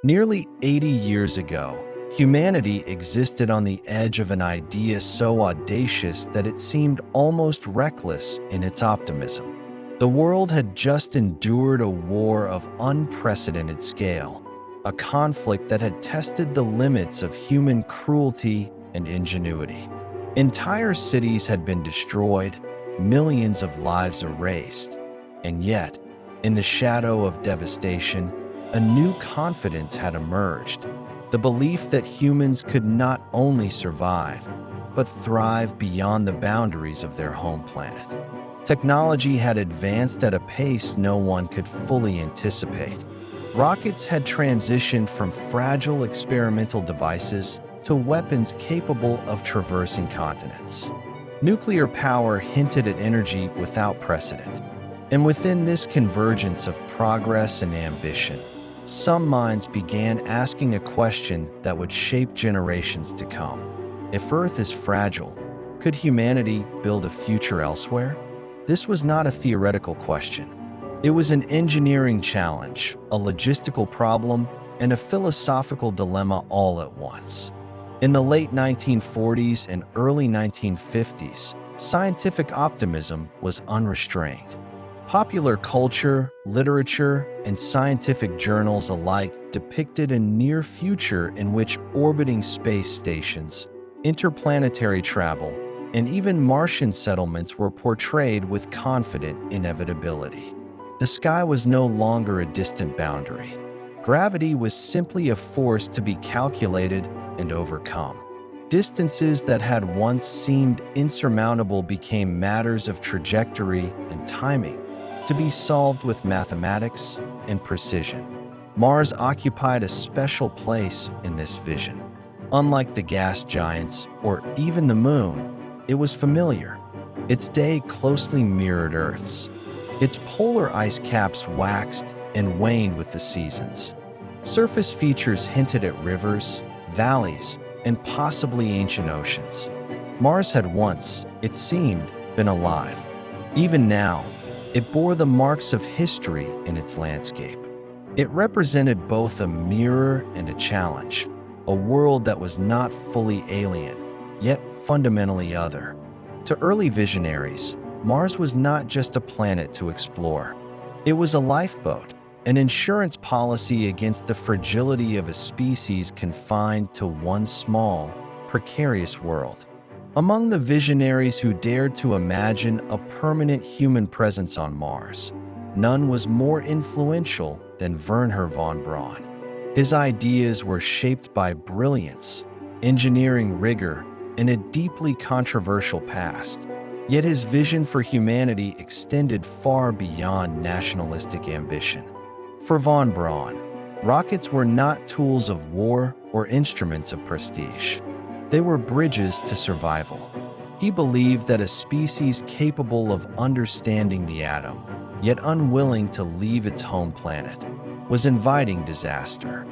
Nearly 80 years ago, humanity existed on the edge of an idea so audacious that it seemed almost reckless in its optimism. The world had just endured a war of unprecedented scale, a conflict that had tested the limits of human cruelty and ingenuity. Entire cities had been destroyed, millions of lives erased, and yet, in the shadow of devastation, a new confidence had emerged, the belief that humans could not only survive, but thrive beyond the boundaries of their home planet. Technology had advanced at a pace no one could fully anticipate. Rockets had transitioned from fragile experimental devices to weapons capable of traversing continents. Nuclear power hinted at energy without precedent. And within this convergence of progress and ambition, some minds began asking a question that would shape generations to come. If Earth is fragile, could humanity build a future elsewhere? This was not a theoretical question. It was an engineering challenge, a logistical problem, and a philosophical dilemma all at once. In the late 1940s and early 1950s, scientific optimism was unrestrained. Popular culture, literature, and scientific journals alike depicted a near future in which orbiting space stations, interplanetary travel, and even Martian settlements were portrayed with confident inevitability. The sky was no longer a distant boundary. Gravity was simply a force to be calculated and overcome. Distances that had once seemed insurmountable became matters of trajectory and timing, to be solved with mathematics and precision. Mars occupied a special place in this vision. Unlike the gas giants or even the Moon, it was familiar. Its day closely mirrored Earth's. Its polar ice caps waxed and waned with the seasons. Surface features hinted at rivers, valleys, and possibly ancient oceans. Mars had once, it seemed, been alive. Even now, it bore the marks of history in its landscape. It represented both a mirror and a challenge, a world that was not fully alien, yet fundamentally other. To early visionaries, Mars was not just a planet to explore. It was a lifeboat, an insurance policy against the fragility of a species confined to one small, precarious world. Among the visionaries who dared to imagine a permanent human presence on Mars, none was more influential than Wernher von Braun. His ideas were shaped by brilliance, engineering rigor, and a deeply controversial past. Yet his vision for humanity extended far beyond nationalistic ambition. For von Braun, rockets were not tools of war or instruments of prestige. They were bridges to survival. He believed that a species capable of understanding the atom, yet unwilling to leave its home planet, was inviting disaster.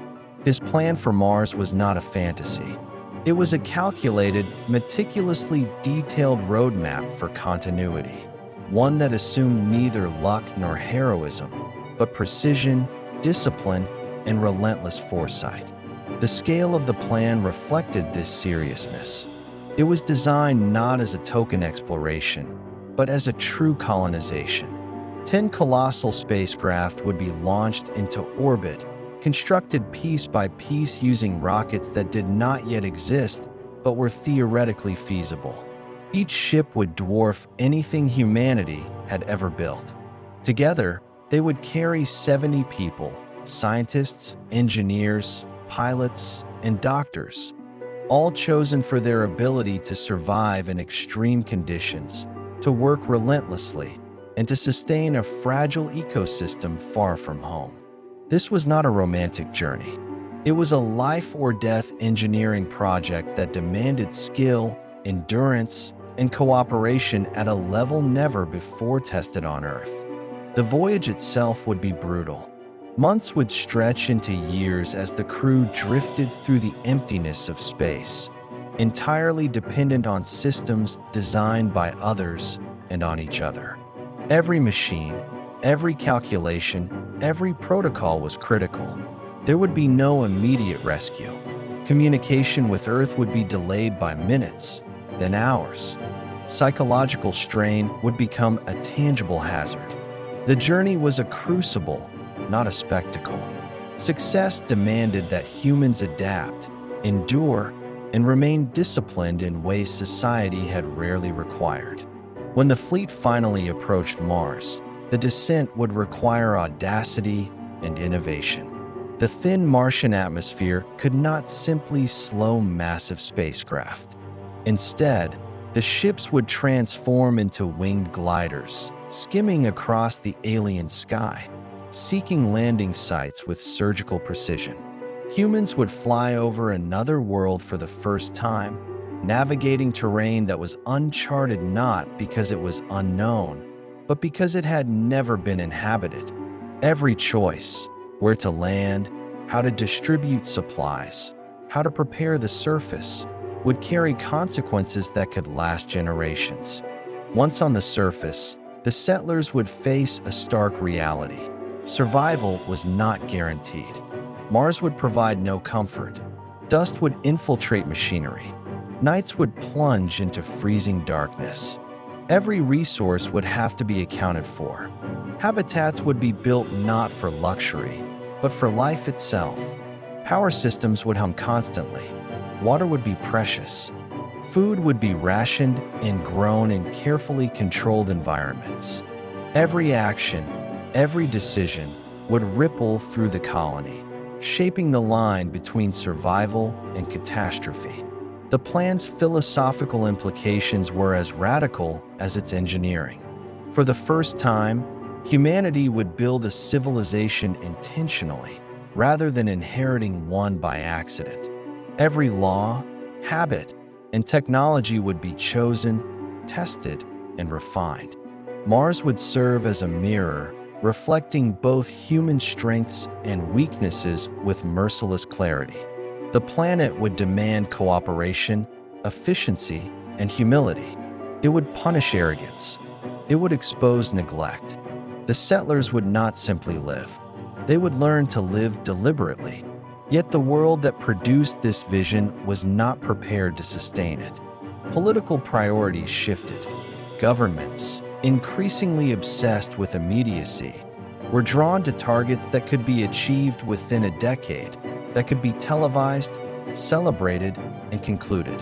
His plan for Mars was not a fantasy. It was a calculated, meticulously detailed roadmap for continuity, one that assumed neither luck nor heroism, but precision, discipline, and relentless foresight. The scale of the plan reflected this seriousness. It was designed not as a token exploration, but as a true colonization. 10 colossal spacecraft would be launched into orbit, constructed piece by piece using rockets that did not yet exist, but were theoretically feasible. Each ship would dwarf anything humanity had ever built. Together, they would carry 70 people, scientists, engineers, pilots, and doctors, all chosen for their ability to survive in extreme conditions, to work relentlessly, and to sustain a fragile ecosystem far from home. This was not a romantic journey. It was a life-or-death engineering project that demanded skill, endurance, and cooperation at a level never before tested on Earth. The voyage itself would be brutal. Months would stretch into years as the crew drifted through the emptiness of space, entirely dependent on systems designed by others and on each other. Every machine, every calculation, every protocol was critical. There would be no immediate rescue. Communication with Earth would be delayed by minutes, then hours. Psychological strain would become a tangible hazard. The journey was a crucible, not a spectacle. Success demanded that humans adapt, endure, and remain disciplined in ways society had rarely required. When the fleet finally approached Mars, the descent would require audacity and innovation. The thin Martian atmosphere could not simply slow massive spacecraft. Instead, the ships would transform into winged gliders, skimming across the alien sky, seeking landing sites with surgical precision. Humans would fly over another world for the first time, navigating terrain that was uncharted not because it was unknown, but because it had never been inhabited. Every choice, where to land, how to distribute supplies, how to prepare the surface, would carry consequences that could last generations. Once on the surface, the settlers would face a stark reality. Survival was not guaranteed. Mars would provide no comfort. Dust would infiltrate machinery. Nights would plunge into freezing darkness. Every resource would have to be accounted for. Habitats would be built not for luxury, but for life itself. Power systems would hum constantly. Water would be precious. Food would be rationed and grown in carefully controlled environments. Every action, every decision would ripple through the colony, shaping the line between survival and catastrophe. The plan's philosophical implications were as radical as its engineering. For the first time, humanity would build a civilization intentionally, rather than inheriting one by accident. Every law, habit, and technology would be chosen, tested, and refined. Mars would serve as a mirror, reflecting both human strengths and weaknesses with merciless clarity. The planet would demand cooperation, efficiency, and humility. It would punish arrogance. It would expose neglect. The settlers would not simply live. They would learn to live deliberately. Yet the world that produced this vision was not prepared to sustain it. Political priorities shifted. Governments, increasingly obsessed with immediacy, were drawn to targets that could be achieved within a decade, that could be televised, celebrated, and concluded.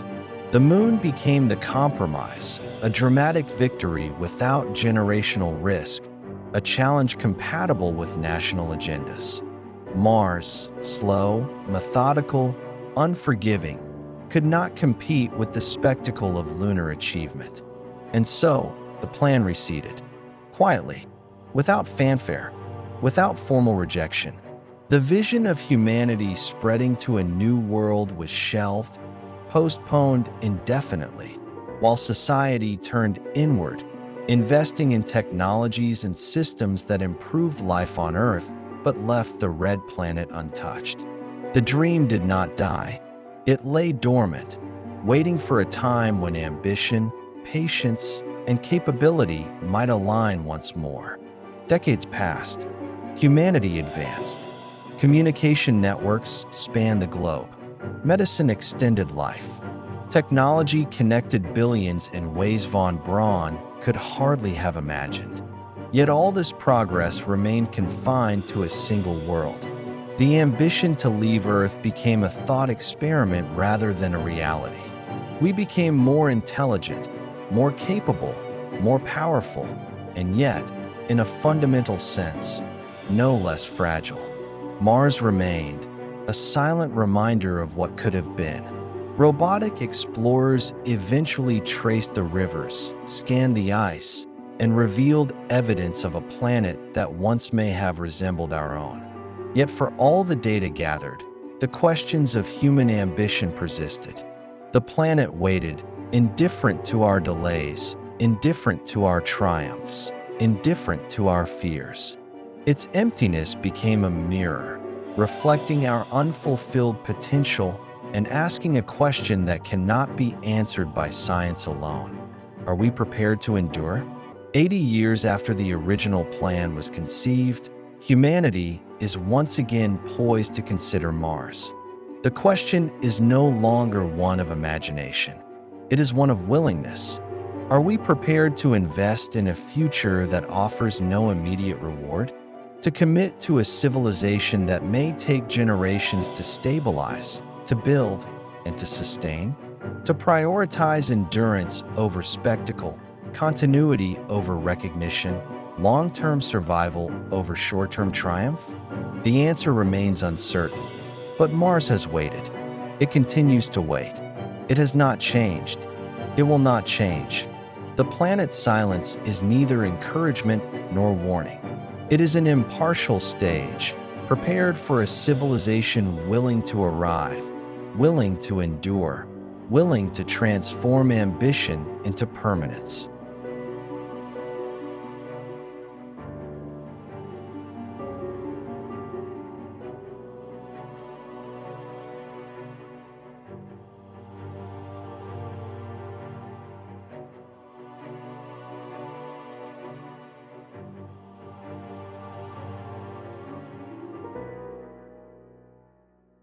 The moon became the compromise, a dramatic victory without generational risk, a challenge compatible with national agendas. Mars, slow, methodical, unforgiving, could not compete with the spectacle of lunar achievement. And so, the plan receded. Quietly, without fanfare, without formal rejection. The vision of humanity spreading to a new world was shelved, postponed indefinitely, while society turned inward, investing in technologies and systems that improved life on Earth but left the red planet untouched. The dream did not die. It lay dormant, waiting for a time when ambition, patience, and capability might align once more. Decades passed. Humanity advanced. Communication networks spanned the globe. Medicine extended life. Technology connected billions in ways von Braun could hardly have imagined. Yet all this progress remained confined to a single world. The ambition to leave Earth became a thought experiment rather than a reality. We became more intelligent, more capable, more powerful, and yet, in a fundamental sense, no less fragile. Mars remained, a silent reminder of what could have been. Robotic explorers eventually traced the rivers, scanned the ice, and revealed evidence of a planet that once may have resembled our own. Yet for all the data gathered, the questions of human ambition persisted. The planet waited, indifferent to our delays, indifferent to our triumphs, indifferent to our fears. Its emptiness became a mirror, reflecting our unfulfilled potential and asking a question that cannot be answered by science alone. Are we prepared to endure? 80 years after the original plan was conceived, humanity is once again poised to consider Mars. The question is no longer one of imagination. It is one of willingness. Are we prepared to invest in a future that offers no immediate reward? To commit to a civilization that may take generations to stabilize, to build, and to sustain? To prioritize endurance over spectacle, continuity over recognition, long-term survival over short-term triumph? The answer remains uncertain. But Mars has waited. It continues to wait. It has not changed. It will not change. The planet's silence is neither encouragement nor warning. It is an impartial stage, prepared for a civilization willing to arrive, willing to endure, willing to transform ambition into permanence.